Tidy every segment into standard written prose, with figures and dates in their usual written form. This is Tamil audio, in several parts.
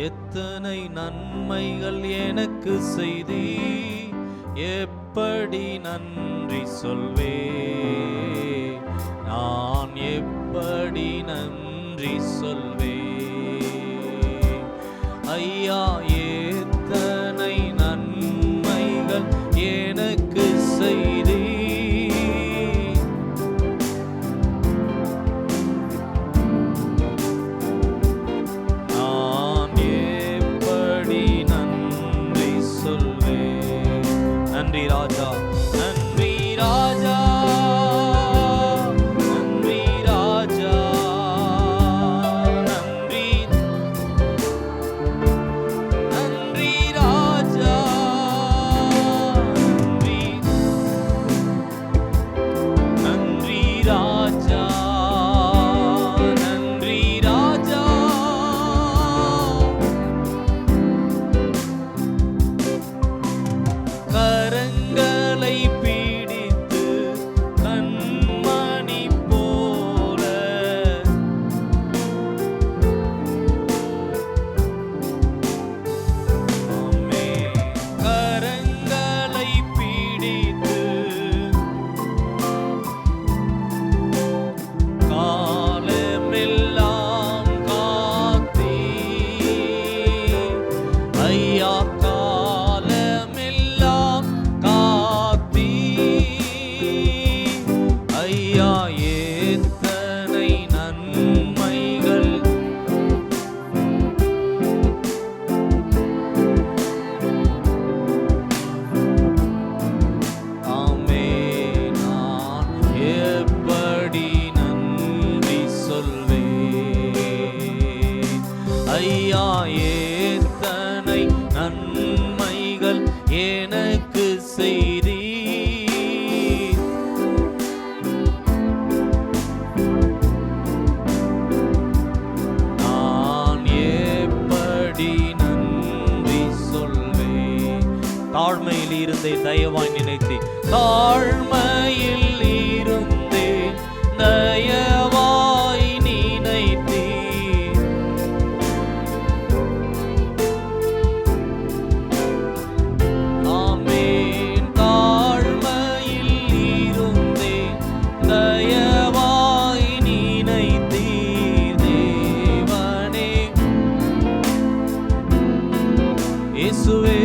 எத்தனை நன்மைகள் எனக்கு செய்தி, எப்படி நன்றி சொல்வே, நான் எப்படி நன்றி சொல்வே. ஐயா எத்தனை நன்மைகள் எனக்கு செய்தி, நான் எப்படி நன்றி சொல்வே. நன்றி ராஜா, நன்றி ராஜா, நன்றி ராஜா, நன்றி நன்றி ராஜா, நன்றி நன்றி ராஜா, நன்றி ராஜா. கரங்களை பிடித்து கண்மணி போல, ஆமென். கரங்களை பிடித்து காலமெல்லாம் காத்தீ, ஐயா காலமெல்லாம் காத்தீ. ஐயா எத்தனை நன்மைகள், ஆமென். நான் எப்படி நன்றி சொல்வே. ஐயா எத்தனை நன்மைகள் எனக்கு செய்தி, நான் எப்படி நன்றி சொல்வே. தாழ்மையில் இருந்தேன் தயவாய் நினைத்தே, தாழ்மையில் இருந்தேன் தயவாய் நினைத்தே. ஆமென். தாழ்மையில் இருந்தேன் தயவாய் நினைத்தீர் தேவனே. இயேசுவே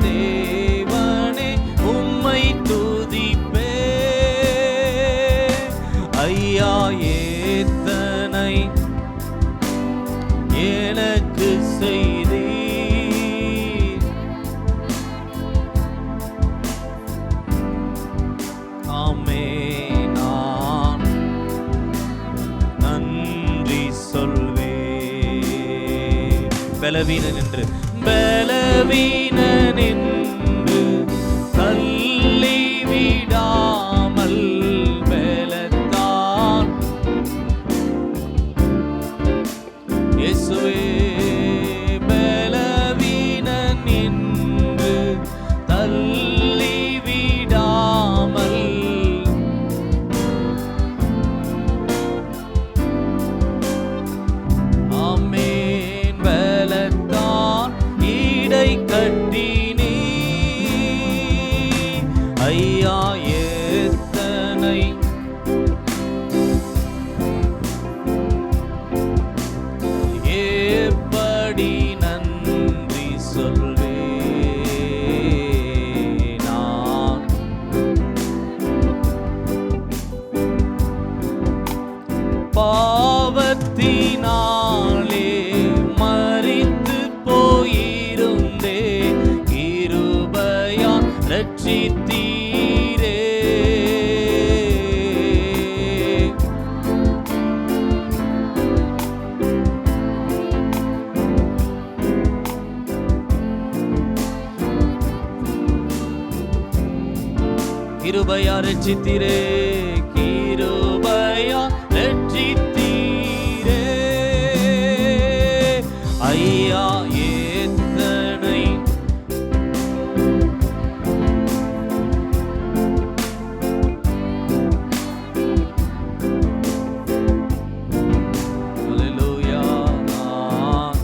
தேவனே, உம்மை துதிப்பே. ஐயா எத்தனை எனக்கு செய்தி, ஆமென். நான் நன்றி சொல்வே. பலவீனன் என்று பலவீனன் என்று தள்ளி விடாமல் பலத்தான், இயேசுவே பலவீனன் என்று தள்ளி விடாமல், ஆமென். பலத்தான் இடை கட்டினீ. ஐயா எத்தனை எப்படி நன்றி சொல்வே. நான் பாவத்தினாலே மரித்து போயிருந்தே, கிருபையா ரட்சித்தீரே. கிருபையா ரட்சித்தீரே, கிருபையா ரட்சித்தீரே. ஐயா எத்தனை ஹல்லேலூயா. நான்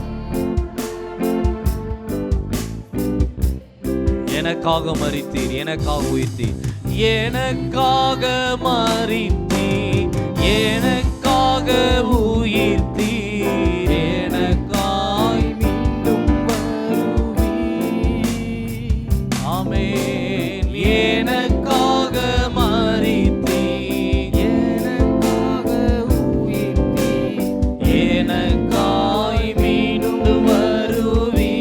எனக்காக மரித்தீர், எனக்காக உயிர்த்தீர், எனக்காக மரித்தீர், எனக்காக உயிர்த்தீர், எனக்காய் மீண்டும் வருவீர். ஆமென். எனக்காக மரித்தீர், எனக்காக உயிர்த்தீர், எனக்காய் மீண்டும் வருவீர்.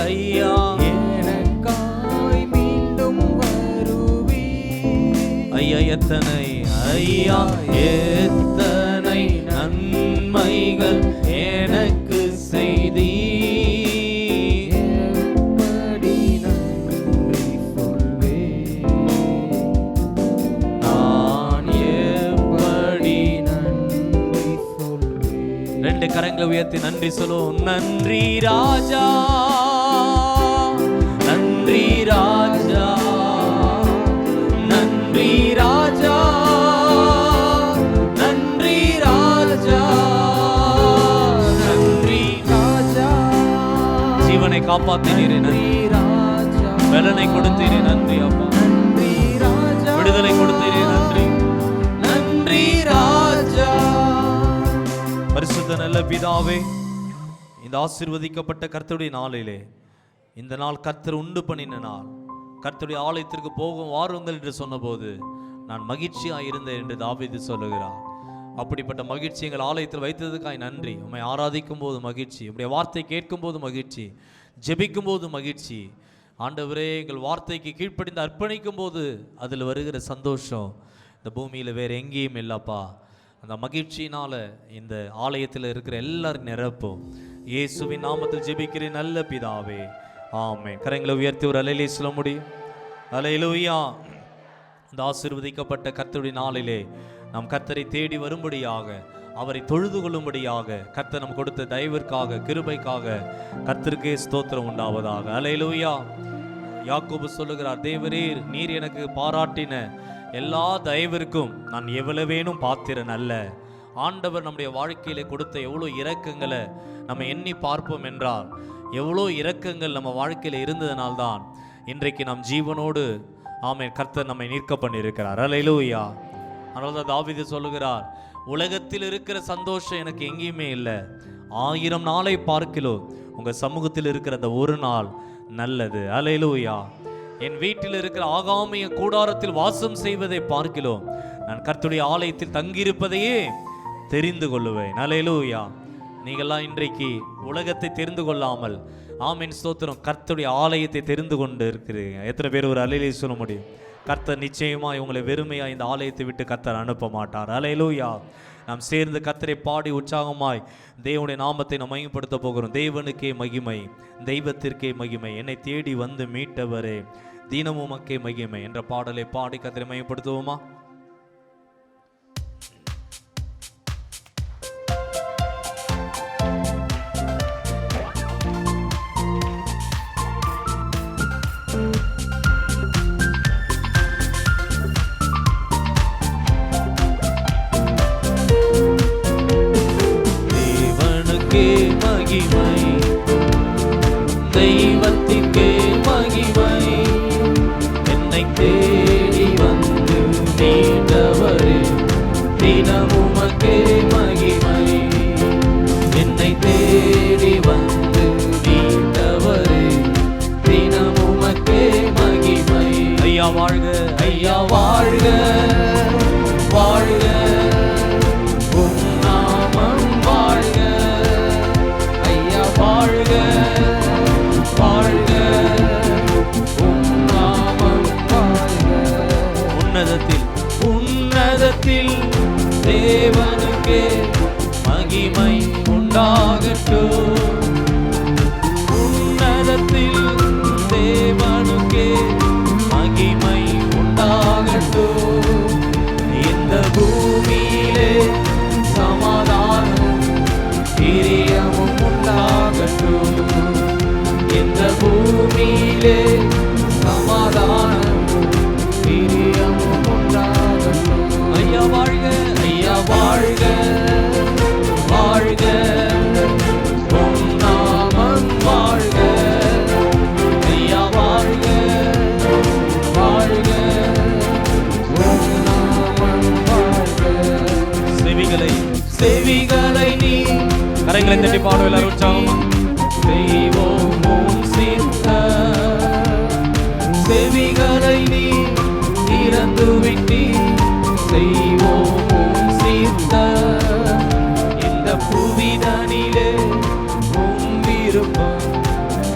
ஐயா எனக்காய் மீண்டும் வருவீர். ஐயா எத்தனை, ஐயா எத்தனை நன்மைகள் எனக்கு செய்தீர், எப்படி நன்றி சொல்வேன், நான் எப்படி. நன்றி சொல்வேன். ரெண்டு கரங்களை உயர்த்தி நன்றி சொல்லுவோம். நன்றி ராஜா, நன்றி ராஜா, நன்றி ராஜா, நன்றி ராஜா, நன்றி ராஜா ஜீவனை காப்பாத்தினீரே நன்றி, ராஜா பலனை கொடுத்தீரே நன்றி அப்பா, நன்றி ராஜா விடுதலை கொடுத்தீரே நன்றி, நன்றி ராஜா. பரிசுத்த நல்ல பிதாவே, இந்த ஆசீர்வதிக்கப்பட்ட கர்த்தருடைய நாளிலே, இந்த நாள் கர்த்தர் உண்டு பண்ணின நாள், கர்த்தருடைய ஆலயத்திற்கு போகும் வாருங்கள் என்று சொன்னபோது நான் மகிழ்ச்சியாக இருந்தேன் என்று தாவீது சொல்லுகிறார். அப்படிப்பட்ட மகிழ்ச்சி எங்கள் ஆலயத்தில் வைத்ததுக்காய் நன்றி. உம்மை ஆராதிக்கும் போது மகிழ்ச்சி, உம்முடைய வார்த்தை கேட்கும் போது மகிழ்ச்சி, ஜெபிக்கும் போது மகிழ்ச்சி. ஆண்டவரே, எங்கள் வார்த்தைக்கு கீழ்ப்படிந்து அர்ப்பணிக்கும் போது அதில் வருகிற சந்தோஷம் இந்த பூமியில் வேறு எங்கேயும் இல்லைப்பா. அந்த மகிழ்ச்சியினால் இந்த ஆலயத்தில் இருக்கிற எல்லாரும் நிரப்பும். இயேசுவின் நாமத்தில் ஜெபிக்கிறேன் நல்ல பிதாவே, ஆமென். கரங்களை உயர்த்தி ஒரு அலையிலே சொல்ல முடியும். அல்லேலூயா. இந்த ஆசீர்வதிக்கப்பட்ட கர்த்தருடைய நாளிலே நாம் கர்த்தரை தேடி வரும்படியாக, அவரை தொழுது கொள்ளும்படியாக, கர்த்தர் நாம் கொடுத்த தயவிற்காக, கிருபைக்காக கர்த்தருக்கே ஸ்தோத்திரம் உண்டாவதாக. அல்லேலூயா. யாக்கோபு சொல்லுகிறார், தேவரீர் நீர் எனக்கு பாராட்டின எல்லா தயவிற்கும் நான் எவ்வளவேனும் பாத்திரன் அல்ல. ஆண்டவர் நம்முடைய வாழ்க்கையில கொடுத்த எவ்வளோ இரக்கங்களை நம்ம எண்ணி பார்ப்போம் என்றால், எவ்வளோ இரக்கங்கள் நம்ம வாழ்க்கையில் இருந்ததனால்தான் இன்றைக்கு நாம் ஜீவனோடு ஆமென் கர்த்தர் நம்மை நிற்க பண்ணியிருக்கிறார். அல்லேலூயா. அதனால தான் தாவீது சொல்லுகிறார், உலகத்தில் இருக்கிற சந்தோஷம் எனக்கு எங்கேயுமே இல்லை, 1000 நாளை பார்க்கிலோ உங்கள் சமூகத்தில் இருக்கிற அந்த ஒரு நாள் நல்லது. அல்லேலூயா. என் வீட்டில் இருக்கிற ஆகாமிய கூடாரத்தில் வாசம் செய்வதை பார்க்கிலோ நான் கர்த்தருடைய ஆலயத்தில் தங்கியிருப்பதையே தெரிந்து கொள்ளுவேன். அல்லேலூயா. நீங்கள்லாம் இன்றைக்கு உலகத்தை தெரிந்து கொள்ளாமல், ஆமென் ஸ்தோத்திரம், கர்த்தருடைய ஆலயத்தை தெரிந்து கொண்டு இருக்கிறீங்க. எத்தனை பேர் ஒரு அல்லேலூயா சொல்ல முடியும்? கர்த்தர் நிச்சயமாக உங்களை வெறுமையாக இந்த ஆலயத்தை விட்டு கர்த்தர் அனுப்ப மாட்டார். அல்லேலூயா. நாம் சேர்ந்து கர்த்தரை பாடி உற்சாகமாய் தேவனுடைய நாமத்தை நாம் மகிமைப்படுத்த போகிறோம். தேவனுக்கே மகிமை, தெய்வத்திற்கே மகிமை, என்னை தேடி வந்து மீட்டவரே தினமும் மக்கே மகிமை என்ற பாடலை பாடி கர்த்தரை மகிமைப்படுத்துவோமா? மகிமை, தெய்வத்திற்கே மகிமை, என்னை தேடி வந்து மீட்டவரே தினமுமக்கே மகிமை, என்னை தேடி வந்து மீட்டவரே தினமுமக்கே மகிமை. ஐயா வாழ்க, ஐயா வாழ்க, வாழ்க உம் நாமம் வாழ்க, வாழ்க வாழ்க உம் நாமம் வாழ்க. உன்னதத்தில் உன்னதத்தில் தேவனுக்கே மகிமை உண்டாகட்டும், உன்னதத்தில் தேவனுக்கே மகிமை உண்டாகட்டும். இந்த பூமியிலே சமாதானம் பிரியமும் உண்டாகட்டும், இந்த பூமியிலே சமாதானமும் பிரியமும் உண்டாகட்டும். ஐயா வாழ்க, ஐயா வாழ்க, வாழ்க உம் நாமம் வாழ்க, செவிகளை நீ கரங்களை தட்டி பாடுவோம் எல்லாரும் உற்சாகமா. செய்வோம் உம் சித்தம், செவிகளை நீ திறந்து விட்டி செய்வோம் உம் சித்தம். இந்த புவிதனிலே உம் விருப்பம்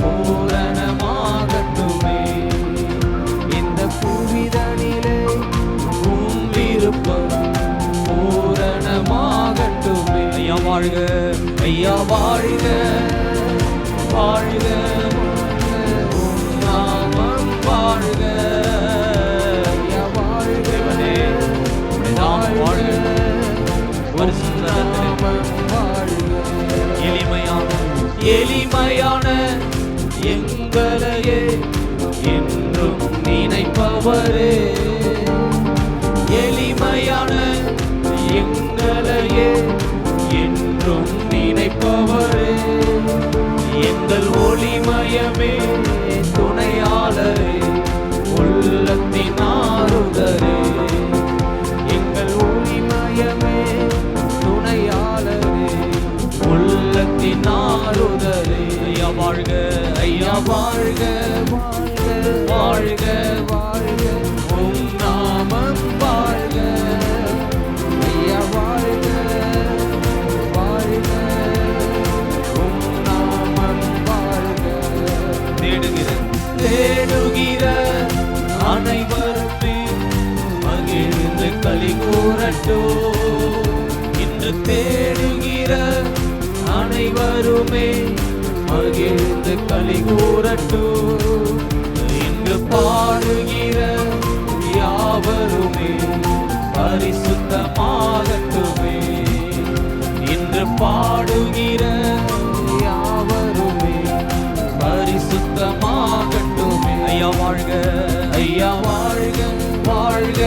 பூரணமாகட்டுமே. இந்த புவிதனிலே உம் விருப்பம் பூரணமாகட்டுமே. ஐயா வாழ்க, ஐயா வாழ்க, வாழ்க, உம் நாமம் வாழ்க. ஐயா வாழ்க, உம்முடைய நாமம் வாழ்க. பரிசுத்த நாமம் வாழ்க. எளிமையான எங்களையே என்றும் நினைப்பவரே, எளிமையான எங்களையே என்றும் நினைப்பவரே, எங்கள் ஒளிமயமே துணையாளரே, உள்ளத்தின் ஆறுதலே, எங்கள் ஒளிமயமே துணையாளரே, உள்ளத்தின் ஆறுதலே. ஐயா வாழ்க, ஐயா வாழ்க, வாழ்க, வாழ்க, உம் நாமம் வாழ்க. ஐயா வாழ்க, வாழ்க, உம் நாமம் வாழ்க. தேடுகிற அனைவருமே மகிழ்ந்து களி கூறட்டும். இன்று தேடுகிற அனைவருமே மகிழ்ந்து களி கூறட்டும். இன்று பாடுகிற யாவருமே பரிசுத்தமாகட்டுமே. இன்று பாடுகிற யாவருமே பரிசுத்தமாகட்டுமே. ஐயா வாழ்க, ஐயா வாழ்க, வாழ்க,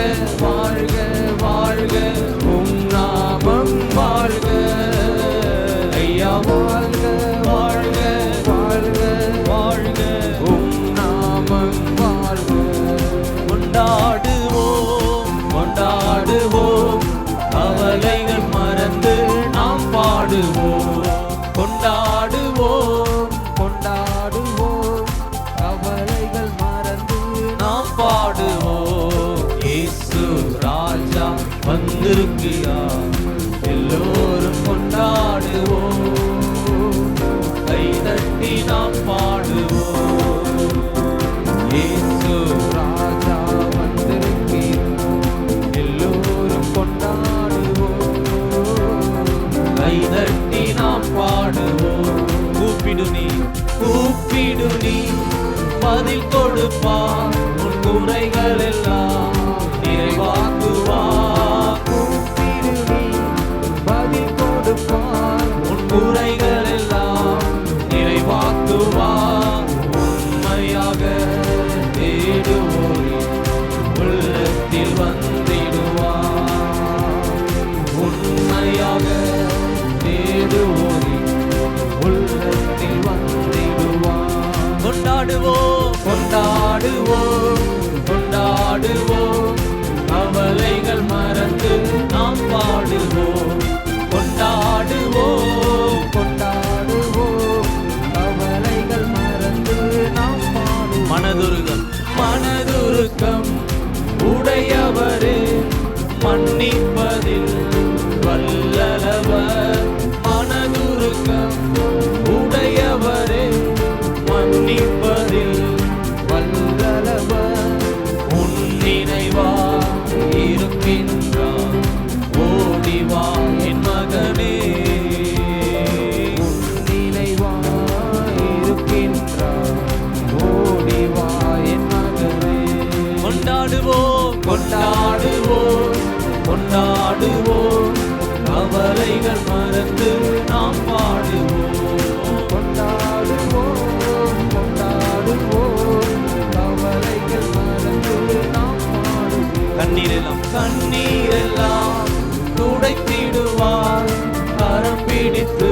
வாழ்க, வாழ்க, உம் நாமம் வாழ்க. ஐயா வாழ்க, வாழ்க, வாழ்க, வாழ்க, உம் நாமம் வாழ்க. கொண்டாடுவோம், கொண்டாடுவோம், கவலைகள் மறந்து நாம் பாடுவோம். கொண்டாடுவோம், கொண்டாடுவோம், கவலைகள் மறந்து நாம் பாடுவோம். இயேசு ராஜா வந்திருக்கிறார், எல்லோரும் கொண்டாடுவோம், கைதட்டி நாம் பாடுவோம். இயேசு ராஜா வந்திருக்கிறார், எல்லோரும் கொண்டாடுவோம், கைதட்டி நாம் பாடுவோம். கூப்பிடு நீ, கூப்பிடு நீ, பதில் கொடுப்பார், உன் குறைகள் எல்லாம் நிறைவாக்குவார். கூப்பிடு நீ, பதில் கொடுப்பார், உன் குறைகள் எல்லாம் நிறைவாக்குவார். உண்மையாக தேடுவோரே உள்ளத்தில் வந்திடுவார். உண்மையாக தேடுவோரே உள்ளத்தில் வந்திடுவார். கொண்டாடுவோம், கொண்டாடுவோம், கொண்டாடுவோம், கவலைகள் மறந்து நாம் பாடுவோம். கொண்டாடுவோம், கொண்டாடுவோம், கவலைகள் மறந்து நாம் பாடுவோம். மனதுருகம், மனதுருக்கம் உடையவரே, மன்னிப்பதில் வல்லவர். மனதுருக்கம் உடையவரே, மன்னிப்பதில் வல்லவர். உன் நினைவா இருக்கின்றார், ஓடிவா என் மகனே. உன் நினைவா இருக்கின்றார், ஓடிவா என் மகனே. கொண்டாடுவோம், கொண்டாடுவோம், கொண்டாடுவோம், கவலைகள் மறந்து நாம் பாடுவோம். கொண்டாடுவோம், கொண்டாடுவோம், கவலைகள் மறந்து நாம் பாடுவோம். கண்ணீரெல்லாம், கண்ணீரெல்லாம் துடைத்திடுவார், கரம் பிடித்து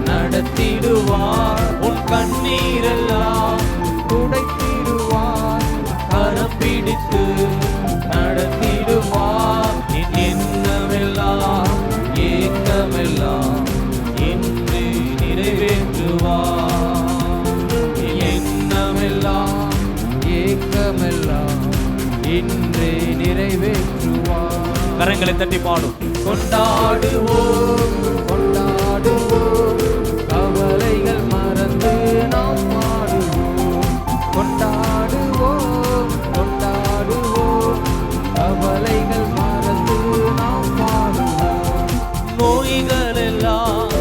நடத்திடுவார். உன் கண்ணீரெல்லாம் துடைத்திடுவார், கரம் பிடித்து நடத்திடுவார். என் எண்ணமெல்லாம் ஏக்கமெல்லாம் இன்றே நிறைவேற்றுவார். கரங்களை தட்டி பாடும். கொண்டாடுவோம் கொண்டாடுவோம், கவலைகள் மறந்து நாம் பாடுவோம். கொண்டாடுவோம் கொண்டாடுவோம், கவலைகள் மறந்து நாம் பாடுவோம். நோய்கள் எல்லாம்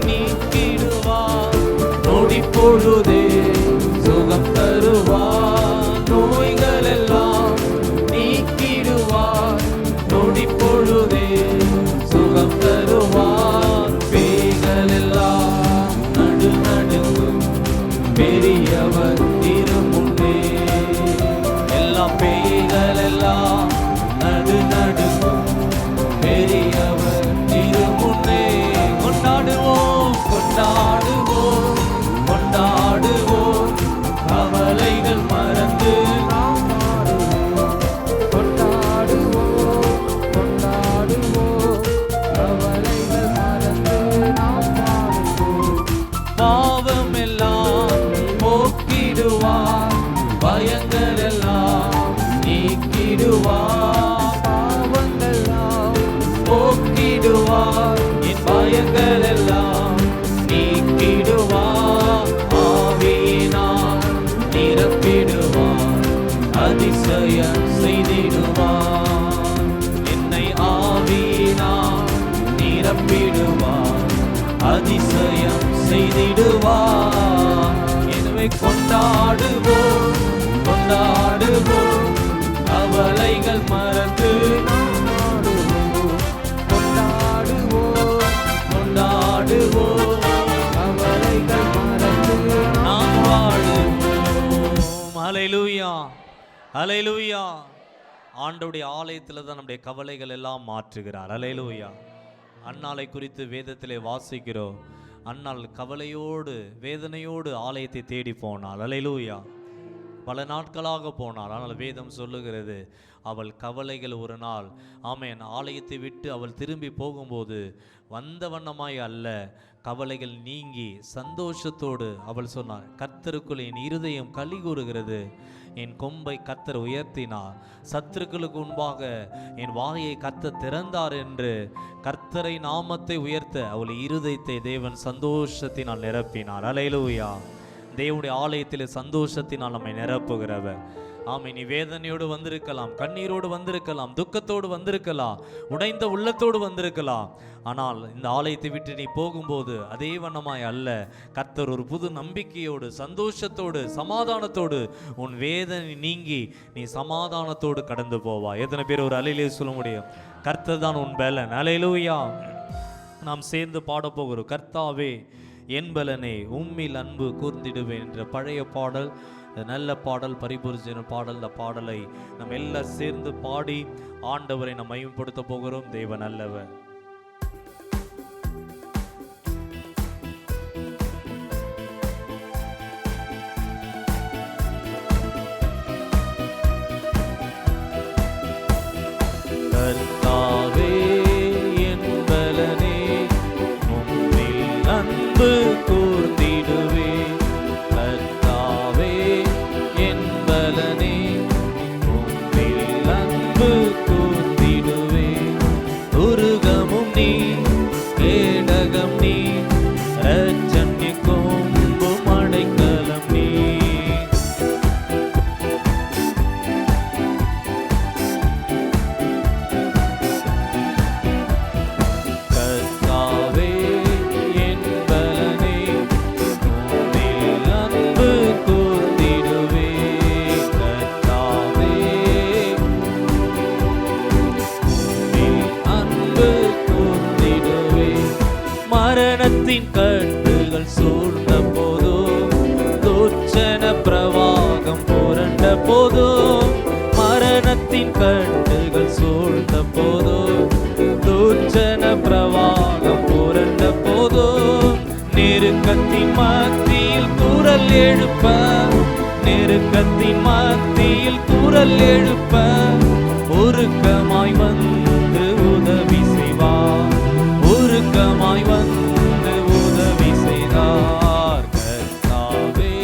நீக்கிடுவார், நொடி பொழுதே சுகம் தருவார். நோய்கள் எல்லாம் நீக்கிடுவார், நொடி பொழுதே சுகம் தருவார். பேய்கள் எல்லாம் நடுநடுங்கும், பெரியவர் திருமுன்னே. எல்லா பேய்கள் எல்லாம் நடுநடுங்கும், பெரியவர் திருமுன்னே. கொண்டாடுவோம் கொண்டாடுவோம் கொண்டாடுவோம், கவலைகள் மறந்து நாம் பாடுவோம். கொண்டாடுவோம் கொண்டாடுவோம், கவலைகள் மறந்து நாம் பாடுவோம். பாவம் எல்லாம் போக்கிடுவார், பயங்கள் எல்லாம் நீக்கிடுவார். பாவங்கள்லாம் போக்கிடுவார், என் பயங்கள் எல்லாம் நீக்கிடுவார். ஆவியினால் நிரப்பிடுவார், அதிசயம் செய்திடுவார். என்னை ஆவியினால் நிரப்பிடுவார், அதிசயம் செய்திடுவார். எனவே கொண்டாடுவோம் கொண்டாடுவோம், கவலைகள் மறந்து நாம் பாடுவோம். கொண்டாடுவோம் கொண்டாடுவோம், கவலைகள் மறந்து நாம் வாழுவோம். ஹல்லேலூயா ஹல்லேலூயா. ஆண்டவருடைய ஆலயத்தில் தான் நம்முடைய கவலைகள் எல்லாம் மாற்றுகிறார். ஹல்லேலூயா. அன்னாளை குறித்து வேதத்திலே வாசிக்கிறோம். அன்னாள் கவலையோடு வேதனையோடு ஆலயத்தை தேடி போனாள். ஹல்லேலூயா. பல நாட்களாக போனாள். ஆனால் வேதம் சொல்லுகிறது, அவள் கவலைகள் ஒரு நாள் ஆமென் ஆலயத்தை விட்டு அவள் திரும்பி போகும்போது வந்த வண்ணமாய் அல்ல, கவலைகள் நீங்கி சந்தோஷத்தோடு அவள் சொன்னாள், கர்த்தருக்குள் என் இருதயம் களி கூறுகிறது, என் கொம்பை கர்த்தர் உயர்த்தினார், சத்துருக்களுக்கு முன்பாக என் வாயை கர்த்தர் திறந்தார் என்று கர்த்தரை நாமத்தை உயர்த்த அவள் இருதயத்தை தேவன் சந்தோஷத்தினால் நிரப்பினார். ஹல்லேலூயா. தேவனுடைய ஆலயத்தில் சந்தோஷத்தினால் நம்மை நிரப்புகிறவர். ஆமை, நீ வேதனையோடு வந்திருக்கலாம், கண்ணீரோடு வந்திருக்கலாம், துக்கத்தோடு வந்திருக்கலாம், உடைந்த உள்ளத்தோடு வந்திருக்கலாம். ஆனால் இந்த ஆலயத்தை விட்டு நீ போகும்போது அதே வண்ணமாய் அல்ல, கர்த்தர் ஒரு புது நம்பிக்கையோடு சந்தோஷத்தோடு சமாதானத்தோடு உன் வேதனை நீங்கி நீ சமாதானத்தோடு கடந்து போவா. எத்தனை பேர் ஒரு அலையிலே சொல்ல முடியும்? கர்த்தர் தான் உன் பலன். ஹல்லேலூயா. நாம் சேர்ந்து பாடப்போகிறோம், கர்த்தாவே என் பலனே உம்மில் அன்பு கூர்ந்திடுவேன் என்ற பழைய பாடல், நல்ல பாடல், பரிபூர்ஜன பாடல். இந்த பாடலை நம்ம எல்லாம் சேர்ந்து பாடி ஆண்டவரை நாம் மகிமைப்படுத்த போகிறோம். தேவன் நல்லவர். கர்த்தாவே என் பலனே உம்மில் அன்பு கூர்ந்திடுவே. கர்த்தாவே என் பலனே உம்மில் அன்பு கூர்ந்திடுவே. துருகமும் நீ கேடகம் நீ, இரட்சண்ய கொம்பும் அடைக்கலம் நீ. கர்த்தாவே என் பலனே உம்மில் அன்பு கூர்ந்திடுவே. கர்த்தாவே உம்மில் அன்பு கூர்ந்திடுவே. மரணத்தின் கட்டுகள் சூழ்ந்த போதோ, துர்ச்சன பிரவாகம் புரண்ட போதோ, மரணத்தின் கட்டுகள் சூழ்ந்த போதோ, துர்ச்சன பிரவாகம் புரண்ட போதோ, நெருக்கத்தின் மத்தியில் குரல் எழுப்ப, நெருக்கத்தின் மத்தியில் குரல் எழுப்ப, உருக்கமாய் வந்து உதவி செய்வார், உருக்கமாய் வந்து உதவி செய்தார். கர்த்தாவே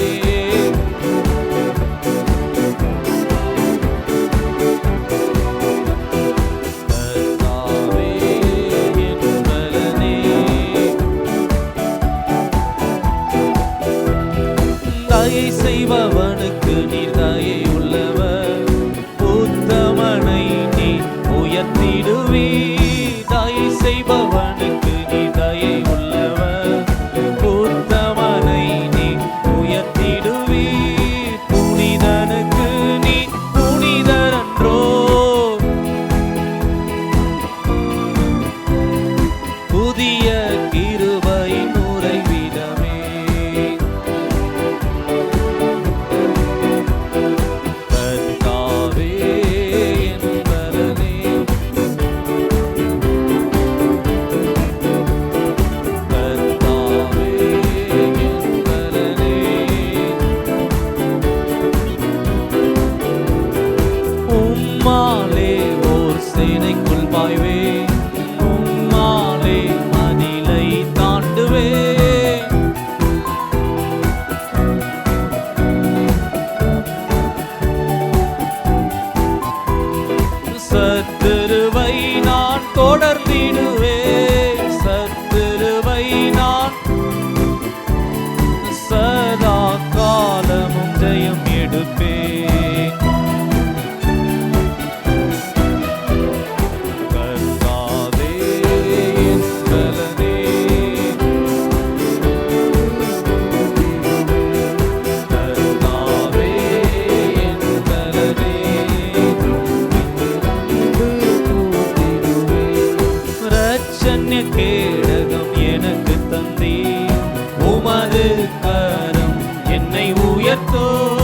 உமது கரம் என்னை உயர்த்தும்.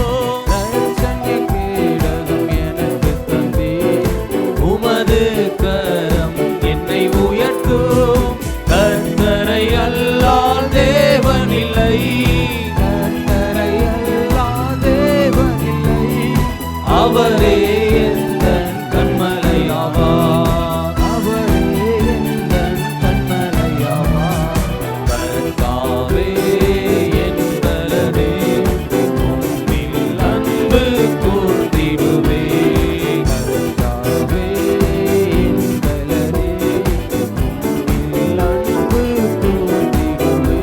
தரிசன கேடகம் எனக்கு தந்தீர். உமது கரம் என்னை உயர்த்தும். கர்த்தரை அல்லால் தேவனில்லை. கர்த்தரை அல்லால் தேவனில்லை. அவரே எந்தன் கன்மலையாவார். அவரே எந்தன் கன்மலையாவார். கர்த்தாவே என் பலனே, உம்மில் அன்பு கூர்ந்திடுவே. கர்த்தாவே என் பலனே, உம்மில் அன்பு கூர்ந்திடுவே.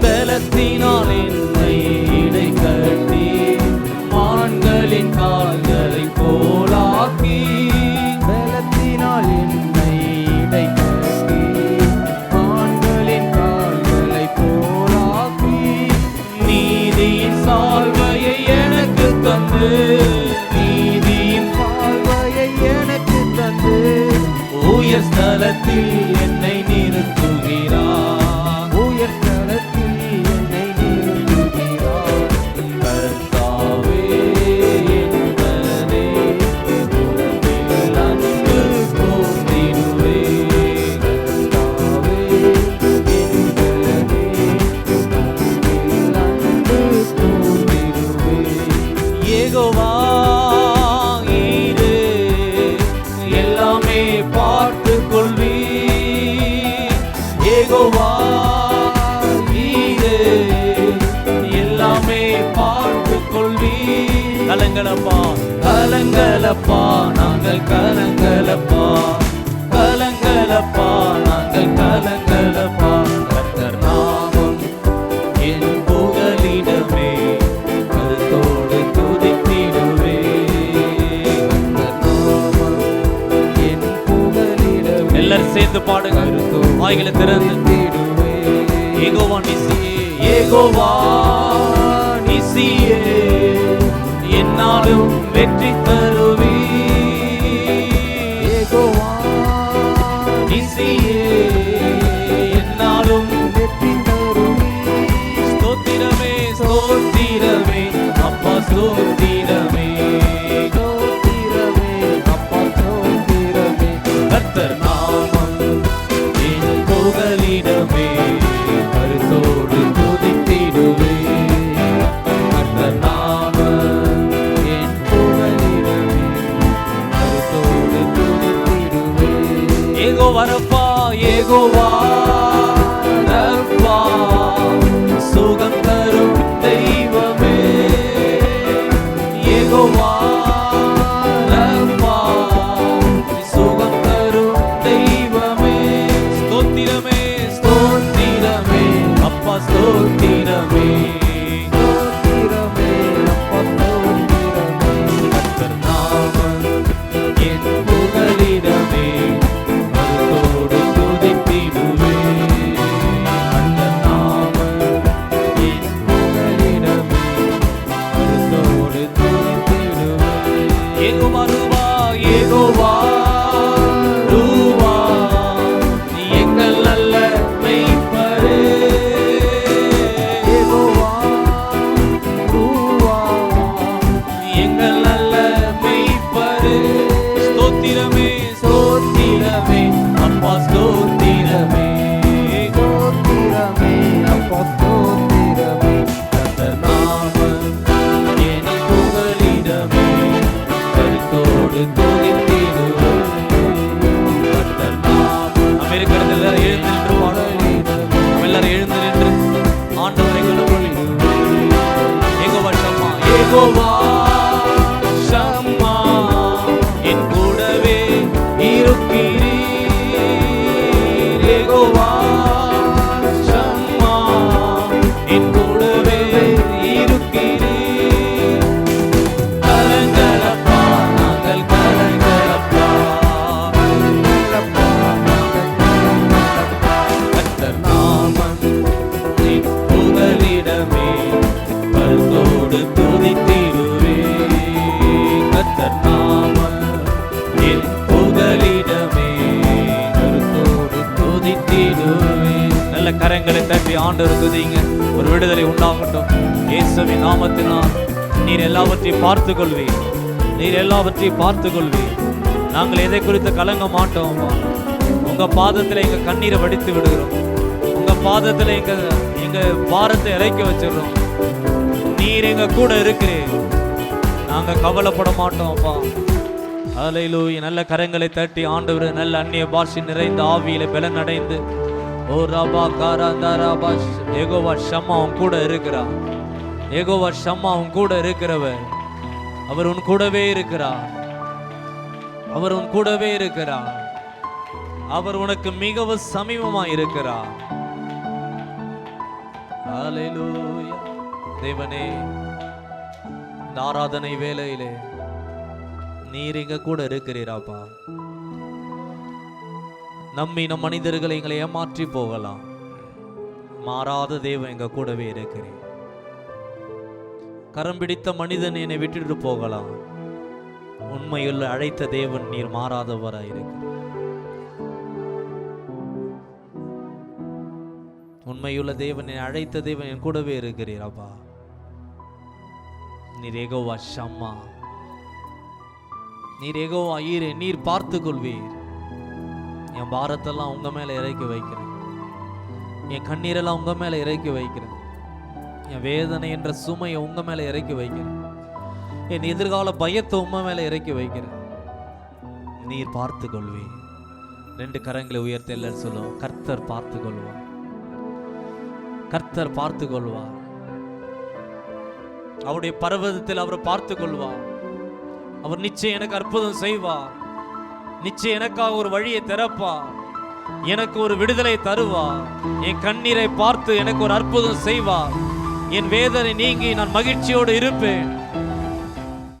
பலத்தினால் என்னை இடைக்கட்டி, மான்களின் கால்களை போலாக்கி. பலத்தினால் என்னை இடைக்கட்டி, ஆண்களின் கால்களை போலாக்கி. நீதியின் சால்வையை எனக்கு தந்து, நீதியின் வாழ்வையை எனக்கு தந்து, உயர் ஸ்தலத்தில் என்னை நிறுத்துகிறார். உயர் தளத்தில் என்னை நிறுத்துகிறார். கர்த்தாவே என் பலனே, உம்மில் அன்பு கூர்ந்திடுவே. கர்த்தாவே என் பலனே, உம்மில் அன்பு கூர்ந்திடுவே. யெகோவா ஈரே, எல்லாமே பார்த்துக் கொள்வீர். யெகோவா ஈரே, எல்லாமே பார்த்துக் கொள்வீர். கலங்களப்பா, கலங்களப்பா, நாங்கள் கலங்களப்பா, கலங்களப்பா, நாங்கள் கலங்களப்பா. கர்த்தர் நாமம் என் புகலிடமே, கருத்தோடு துதித்திடுவே. நாமம் என் புகலிடமே, எல்லாரும் சேர்ந்து பாடுங்க. வாய்களை திறந்து துதித்திடுவே. யெகோவா நிசியே, யெகோவா நிசியே, என்னாலும் வெற்றி தருவீர். யெகோவா நிசியே, என்னாலும் வெற்றி தருவீர். ஸ்தோத்திரமே, ஸ்தோத்திரமே, அப்பா ஸ்தோத்திரமே. ஸ்தோத்திரமே, அப்பா ஸ்தோத்திரமே. கர்த்தர் நாமம் என் புகலிடமே, கருத்தோடு துதித்திடுவே. கர்த்தர் நாமம் என் புகலிடமே, கருத்தோடு துதித்திடுவே. யெகோவா ரப்பா, யெகோவா ரப்பா, சுகம் தரும் தெய்வமே. யெகோவா ரப்பா, சுகம் தரும் தெய்வமே. ஸ்தோத்திரமே, ஸ்தோத்திரமே, அப்பா ஸ்தோத்திரமே. ஸ்தோத்திரமே, அப்பா ஸ்தோத்திரமே. கர்த்தர் நாமம் என் புகலிடமே, கருத்தோடு துதித்திடுவே. கர்த்தர் நாமம் என் புகலிடமே, கருத்தோடு துதித்திடுவே. யெகோவா ரூவா, யெகோவா ரூவா, நீ எங்கள் நல்ல மெய்ப்பரே. யெகோவா ரூவா, எங்கள் நல்ல மெய்ப்பரே. ஸ்தோத்திரமே, ஸ்தோத்திரமே, அப்பா ஸ்தோத்திரமே. ஸ்தோத்திரமே, அப்பா ஸ்தோத்திரமே. கர்த்தர் நாமம் என் புகலிடமே, கருத்தோடு துதித்திடுவே. கர்த்தர் நாமம். நம்ம இருக்கிற எல்லாரும் எழுந்து நின்று பாடுவோம். நம்ம எல்லாரும் எழுந்து நின்று ஆண்டவரை கண்டுபிடிப்போம். யெகோவா ஷம்மா, யெகோவா ஷம்மா, என் கூடவே இருக்கிறீர். யெகோவா ஷம்மா, என் கூடவே இருக்கிறீர். கலங்களப்பா, நாங்கள் கலங்களப்பா. கர்த்தர் நாமம் என் புகலிடமே, கருத்தோடு துதித்திடுவே. கரங்களை தட்டி ஆண்டவர் துதிங்க. ஒரு விடுதலை உண்டாகட்டும் இயேசுவின் நாமத்தினால். நீர் எல்லாவற்றையும் பார்த்து கொள்வீர், நீர் எல்லாவற்றையும் பார்த்து கொள்வீர். நாங்கள் எதை குறித்து கலங்க மாட்டோம். உங்க பாதத்தில் எங்க கண்ணீரை வடித்து விடுகிறோம். உங்க பாதத்தில் எங்க பாரத்தை இறக்கி வச்சிடறோம். நீர் எங்க கூட இருக்கிறீர், நாங்க கவலைப்பட மாட்டோம் அப்பா. ஹல்லேலூயா. நல்ல கரங்களை தட்டி ஆண்டவர் நல்ல அந்நிய பாஷை நிறைந்த ஆவியில பலன் அடைந்து ஓ ராபா காராந்தா ராபா யெகோவா ஷம்மா உன் கூட இருக்கிறார். யெகோவா ஷம்மா உன் கூட இருக்கிறவர். அவர் உன் கூடவே இருக்கிறார். அவர் உன் கூடவே இருக்கிறார். அவர் உனக்கு மிகவும் சமீபமா இருக்கிறார். ஹல்லேலூயா. தேவனே, இந்த ஆராதனை வேளையிலே நீர் எங்க கூட இருக்கிறீராப்பா. நம் மனிதர்களை எங்களை ஏமாற்றி போகலாம், மாறாத தேவன் எங்க கூடவே இருக்கிறேன். கரம் பிடித்த மனிதன் என்னை விட்டுட்டு போகலாம், உண்மையுள்ள அழைத்த தேவன் நீர் மாறாதவராய் இருக்கிறார். உண்மையுள்ள தேவன், அழைத்த தேவன் என் கூடவே இருக்கிறீர் அப்பா. நீர் யெகோவா ஷம்மா, நீர் யெகோவா ஈரே. நீர் பார்த்து கொள்வீர். என் பாரத்தெல்லாம் உங்க மேல இறக்கி வைக்கிறேன். என் கண்ணீரெல்லாம் உங்க மேல இறக்கி வைக்கிறேன். என் வேதனை என்ற சுமையை உங்க மேல இறக்கி வைக்கிறேன். என் எதிர்கால பயத்தை உங்க மேல இறக்கி வைக்கிறேன். நீர் பார்த்து கொள்வீர். 2 கரங்களை உயர்த்த எல்லாரும் சொல்லுவோம். கர்த்தர் பார்த்து கொள்வார். கர்த்தர் பார்த்து கொள்வார். அவருடைய பர்வதத்தில் அவர் பார்த்து கொள்வார். அவர் நிச்சயம் எனக்கு அற்புதம் செய்வார். நிச்சயம் எனக்காக ஒரு வழியை திறப்பார். எனக்கு ஒரு விடுதலை தருவார். என் கண்ணீரை பார்த்து எனக்கு ஒரு அற்புதம் செய்வார். என் வேதனை நீங்கி நான் மகிழ்ச்சியோடு இருப்பேன்.